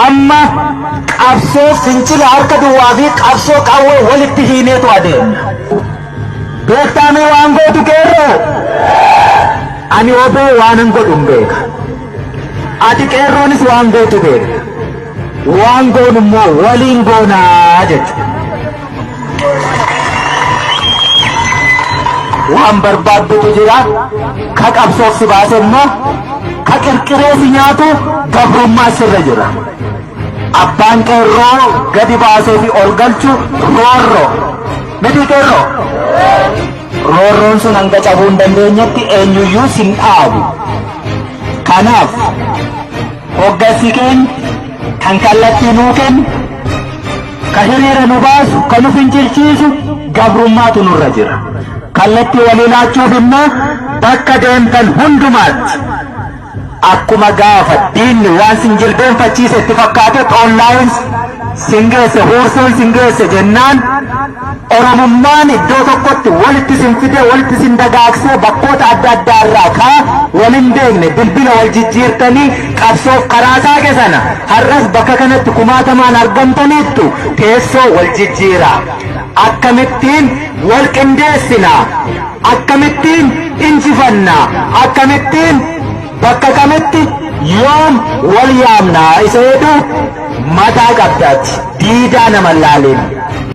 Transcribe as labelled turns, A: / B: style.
A: amma qabsoo fincila harka duwwaa fi qabsoo qawwee walitti hiineetu adeemna. Beektaamee waan gootu qeerroo? Ani oboo waanan godhun beeka. Ati qeerroonis waan gootu beeka. Waan goonu immoo waliin goonaa jechuudha. Waan barbaaddutu jira, ka qabsoof si baase immoo ka qirqiree si nyaatu gabrummaa sirra jira. Abbaan qeerroo gadi baasee fi ol galchu roorroo. Miti qeerroo? Roorroon sun hanga cabuu hin dandeenyetti eenyuyyuu sin dhaabu. Kanaaf hoggansi keenya kan kallattii nuu kennu, ka hiriira nu baasu, ka nu fincilchiisu gabrummaatu nurra jira. Kallattii walii laachuuf immoo bakka deemtan hundumaatti akkuma gaafa diinni waan sin jilbeenfachiise itti fakkaate online singeesse huursuun singeesse jennaan oromummaan iddoo tokkotti walitti sin fide walitti sin dagaagsee bakkoota adda addaa irraa kaa walin beekne bilbila wal jijjiirtanii qabsoof karaa saaqe sana har'as bakka kanatti kumaatamaan argamtaniittu teessoo wal jijjiiraa. Akkamittiin wal qindeessinaa, akkamittiin injifannaa, akkamittiin bakka kamitti yoom wal yaamnaa isa jedhu mataa qabdaatti diidaa nama laaleen.